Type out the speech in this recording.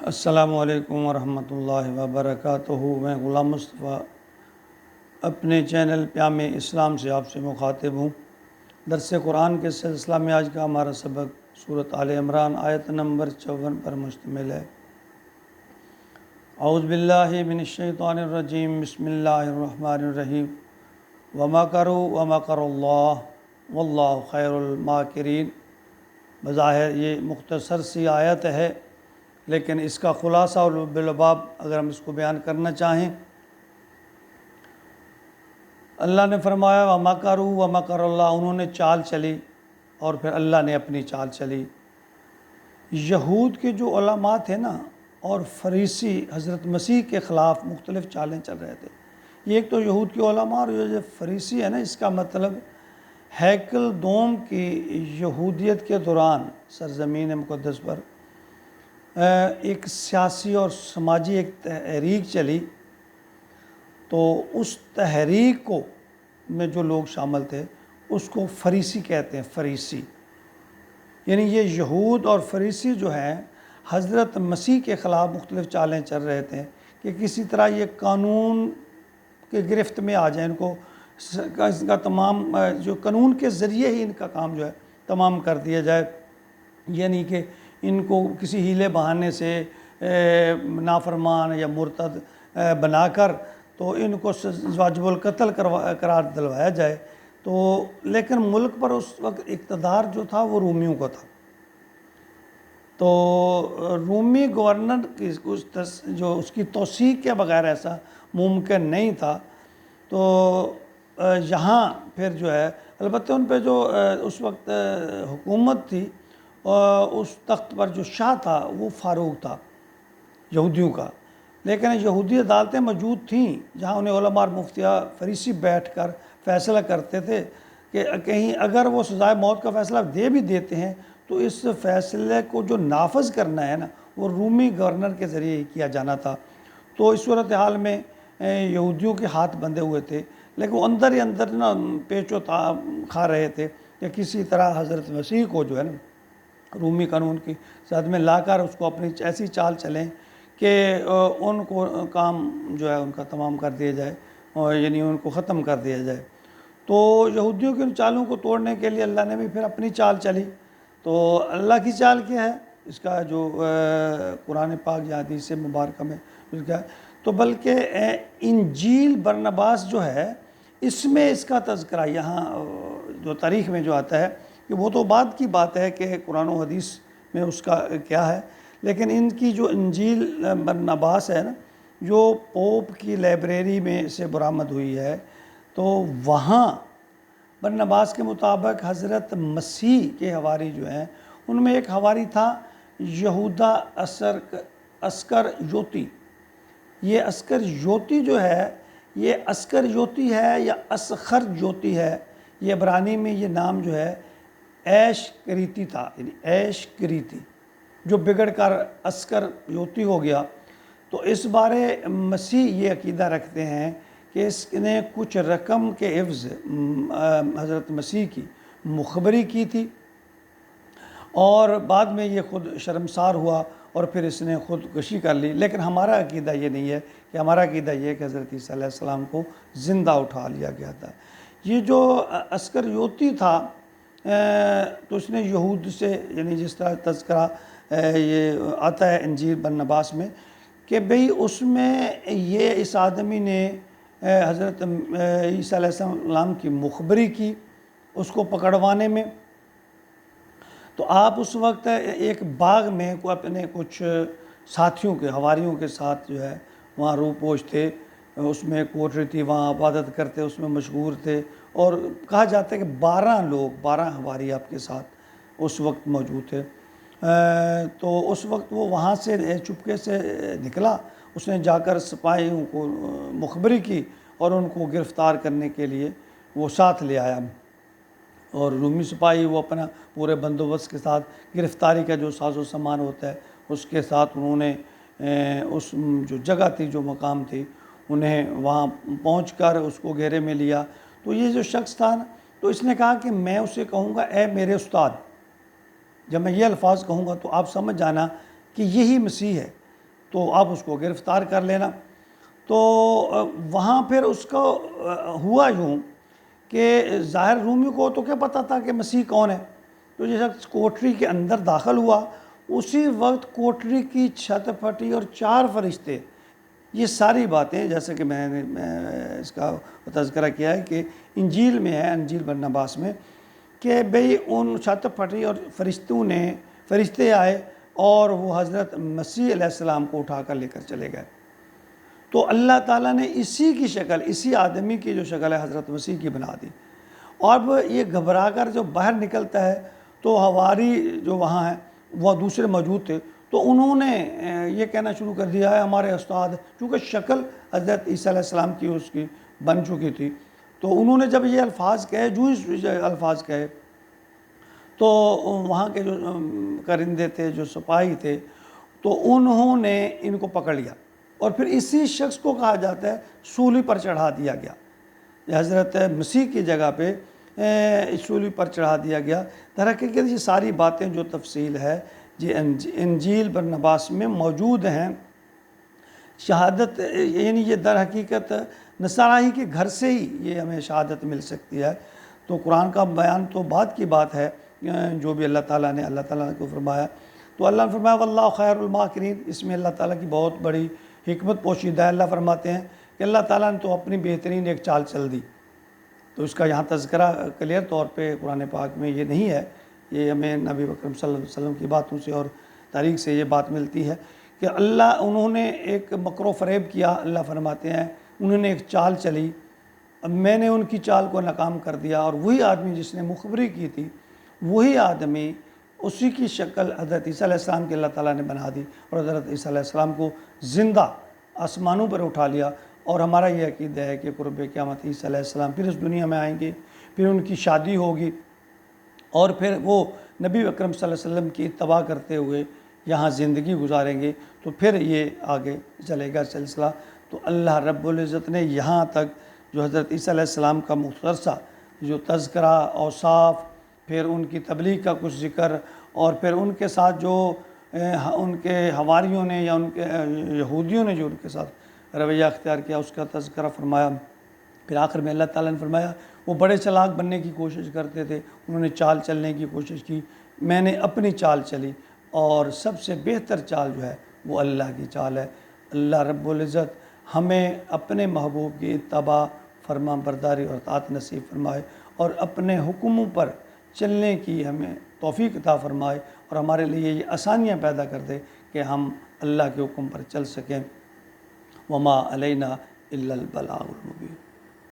السلام علیکم ورحمۃ اللہ وبرکاتہ۔ میں غلام مصطفیٰ اپنے چینل پیام اسلام سے آپ سے مخاطب ہوں۔ درس قرآن کے سلسلہ میں آج کا ہمارا سبق سورۃ آل عمران آیت نمبر 54 پر مشتمل ہے۔ اعوذ باللہ من الشیطان الرجیم، بسم اللہ الرحمن الرحیم۔ ومکروا ومکر اللہ واللہ خیر الماکرین۔ بظاہر یہ مختصر سی آیت ہے، لیکن اس کا خلاصہ اور بالباب اگر ہم اس کو بیان کرنا چاہیں، اللہ نے فرمایا وَمَكَرُوا وَمَكَرَ اللَّهُ، انہوں نے چال چلی اور پھر اللہ نے اپنی چال چلی۔ یہود کے جو علماء تھے نا اور فریسی حضرت مسیح کے خلاف مختلف چالیں چل رہے تھے۔ یہ ایک تو یہود کے علماء اور یہ جو فریسی ہے نا، اس کا مطلب ہیکل دوم کی یہودیت کے دوران سرزمین مقدس پر ایک سیاسی اور سماجی ایک تحریک چلی، تو اس تحریک کو میں جو لوگ شامل تھے اس کو فریسی کہتے ہیں۔ فریسی یعنی یہ یہود اور فریسی جو ہیں حضرت مسیح کے خلاف مختلف چالیں چل رہے تھے کہ کسی طرح یہ قانون کے گرفت میں آ جائیں، ان کو اس کا تمام جو قانون کے ذریعے ہی ان کا کام جو ہے تمام کر دیا جائے، یعنی کہ ان کو کسی ہیلے بہانے سے نافرمان یا مرتد بنا کر تو ان کو واجب القتل قرار دلوایا جائے۔ تو لیکن ملک پر اس وقت اقتدار جو تھا وہ رومیوں کا تھا، تو رومی گورنر کی جو اس کی توثیق کے بغیر ایسا ممکن نہیں تھا۔ تو یہاں پھر جو ہے البتہ ان پہ جو اس وقت حکومت تھی، اس تخت پر جو شاہ تھا وہ فاروق تھا یہودیوں کا، لیکن یہودی عدالتیں موجود تھیں جہاں انہیں علماء اور مفتیاں فریسی بیٹھ کر فیصلہ کرتے تھے کہ کہیں اگر وہ سزائے موت کا فیصلہ دے بھی دیتے ہیں تو اس فیصلے کو جو نافذ کرنا ہے نا وہ رومی گورنر کے ذریعے ہی کیا جانا تھا۔ تو اس صورتحال میں یہودیوں کے ہاتھ بندھے ہوئے تھے، لیکن وہ اندر ہی اندر نا پیچ و تاب کھا رہے تھے کہ کسی طرح حضرت مسیح کو جو ہے نا رومی قانون کی زد میں لا کر اس کو اپنی ایسی چال چلیں کہ ان کو کام جو ہے ان کا تمام کر دیا جائے، اور یعنی ان کو ختم کر دیا جائے۔ تو یہودیوں کی ان چالوں کو توڑنے کے لیے اللہ نے بھی پھر اپنی چال چلی۔ تو اللہ کی چال کیا ہے، اس کا جو قرآن پاک یا حدیث مبارکہ میں اس کا تو بلکہ انجیل برنباس جو ہے اس میں اس کا تذکرہ یہاں جو تاریخ میں جو آتا ہے کہ وہ تو بعد کی بات ہے کہ قرآن و حدیث میں اس کا کیا ہے، لیکن ان کی جو انجیل برنباس ہے نا جو پوپ کی لائبریری میں سے برآمد ہوئی ہے، تو وہاں برنباس کے مطابق حضرت مسیح کے حواری جو ہیں ان میں ایک حواری تھا یہودا عسکر یوتی۔ یہ عسکر یوتی جو ہے یہ عسکر یوتی ہے یا اسخر یوتی ہے، یہ عبرانی میں یہ نام جو ہے ایش کریتی تھا، یعنی ایش کریتی جو بگڑ کر عسکر یوتی ہو گیا۔ تو اس بارے مسیح یہ عقیدہ رکھتے ہیں کہ اس نے کچھ رقم کے عوض حضرت مسیح کی مخبری کی تھی اور بعد میں یہ خود شرمسار ہوا اور پھر اس نے خودکشی کر لی۔ لیکن ہمارا عقیدہ یہ نہیں ہے، کہ ہمارا عقیدہ یہ ہے کہ حضرت عیسیٰ علیہ السلام کو زندہ اٹھا لیا گیا تھا۔ یہ جو عسکر یوتی تھا تو اس نے یہود سے، یعنی جس طرح تذکرہ یہ آتا ہے انجیل برنباس میں کہ بھئی اس میں یہ اس آدمی نے حضرت عیسیٰ علیہ السلام کی مخبری کی اس کو پکڑوانے میں۔ تو آپ اس وقت ایک باغ میں اپنے کچھ ساتھیوں کے حواریوں کے ساتھ جو ہے وہاں رو پوش تھے، اس میں کوٹری تھی، وہاں عبادت کرتے، اس میں مشغول تھے، اور کہا جاتا ہے کہ 12 حواری آپ کے ساتھ اس وقت موجود تھے۔ تو اس وقت وہ وہاں سے چپکے سے نکلا، اس نے جا کر سپاہیوں کو مخبری کی اور ان کو گرفتار کرنے کے لیے وہ ساتھ لے آیا، اور رومی سپاہی وہ اپنا پورے بندوبست کے ساتھ گرفتاری کا جو ساز و سامان ہوتا ہے اس کے ساتھ انہوں نے اس جو جگہ تھی، جو مقام تھی، انہیں وہاں پہنچ کر اس کو گھیرے میں لیا۔ تو یہ جو شخص تھا تو اس نے کہا کہ میں اسے کہوں گا اے میرے استاد، جب میں یہ الفاظ کہوں گا تو آپ سمجھ جانا کہ یہی مسیح ہے۔ تو آپ اس کو گرفتار کر لینا۔ تو وہاں پھر اس کو ہوا یوں کہ ظاہر رومی کو تو کیا پتہ تھا کہ مسیح کون ہے، تو یہ شخص کوٹری کے اندر داخل ہوا، اسی وقت کوٹری کی چھت پھٹی اور 4 فرشتے، یہ ساری باتیں جیسے کہ میں نے اس کا تذکرہ کیا ہے کہ انجیل میں ہے، انجیل برناباس میں، کہ بھئی ان چھت پھٹی اور فرشتے آئے اور وہ حضرت مسیح علیہ السلام کو اٹھا کر لے کر چلے گئے۔ تو اللہ تعالیٰ نے اسی کی شکل، اسی آدمی کی جو شکل ہے حضرت مسیح کی بنا دی۔ اور اب یہ گھبرا کر جو باہر نکلتا ہے تو حواری جو وہاں ہیں وہ دوسرے موجود تھے، تو انہوں نے یہ کہنا شروع کر دیا ہے ہمارے استاد، چونکہ شکل حضرت عیسیٰ علیہ السلام کی اس کی بن چکی تھی، تو انہوں نے جب یہ الفاظ کہے، جو اس الفاظ کہے، تو وہاں کے جو کرندے تھے، جو سپاہی تھے، تو انہوں نے ان کو پکڑ لیا اور پھر اسی شخص کو کہا جاتا ہے سولی پر چڑھا دیا گیا، حضرت مسیح کی جگہ پہ سولی پر چڑھا دیا گیا۔ در حقیقت یہ ساری باتیں جو تفصیل ہے یہ انجیل برناباس میں موجود ہیں۔ شہادت یعنی یہ در حقیقت نصارائی کے گھر سے ہی یہ ہمیں شہادت مل سکتی ہے، تو قرآن کا بیان تو بعد کی بات ہے، جو بھی اللہ تعالیٰ نے کو فرمایا، تو اللہ نے فرمایا واللہ خیر الماکرین، اس میں اللہ تعالیٰ کی بہت بڑی حکمت پوشیدہ ہے۔ اللہ فرماتے ہیں کہ اللہ تعالیٰ نے تو اپنی بہترین ایک چال چل دی، تو اس کا یہاں تذکرہ کلیئر طور پہ قرآن پاک میں یہ نہیں ہے، یہ ہمیں نبی اکرم صلی اللہ علیہ وسلم کی باتوں سے اور تاریخ سے یہ بات ملتی ہے کہ انہوں نے ایک مکر و فریب کیا۔ اللہ فرماتے ہیں انہوں نے ایک چال چلی، اب میں نے ان کی چال کو ناکام کر دیا، اور وہی آدمی جس نے مخبری کی تھی، وہی آدمی، اسی کی شکل حضرت عیسیٰ علیہ السلام کی اللہ تعالیٰ نے بنا دی، اور حضرت عیسیٰ علیہ السلام کو زندہ آسمانوں پر اٹھا لیا۔ اور ہمارا یہ عقیدہ ہے کہ قرب قیامت عیسیٰ علیہ السلام پھر اس دنیا میں آئیں گے، پھر ان کی شادی ہوگی، اور پھر وہ نبی اکرم صلی اللہ علیہ وسلم کی اتباع کرتے ہوئے یہاں زندگی گزاریں گے، تو پھر یہ آگے چلے گا سلسلہ۔ تو اللہ رب العزت نے یہاں تک جو حضرت عیسیٰ علیہ السلام کا مختصر جو تذکرہ، اوصاف، پھر ان کی تبلیغ کا کچھ ذکر، اور پھر ان کے ساتھ جو ان کے حواریوں نے یا ان کے یہودیوں نے جو ان کے ساتھ رویہ اختیار کیا، اس کا تذکرہ فرمایا۔ پھر آخر میں اللہ تعالیٰ نے فرمایا وہ بڑے چلاک بننے کی کوشش کرتے تھے، انہوں نے چال چلنے کی کوشش کی، میں نے اپنی چال چلی، اور سب سے بہتر چال جو ہے وہ اللہ کی چال ہے۔ اللہ رب العزت ہمیں اپنے محبوب کی اتباع، فرما برداری اور اطاعت نصیب فرمائے، اور اپنے حکموں پر چلنے کی ہمیں توفیق عطا فرمائے، اور ہمارے لیے یہ آسانیاں پیدا کر دے کہ ہم اللہ کے حکم پر چل سکیں۔ وما علینا الا البلاغ المبین۔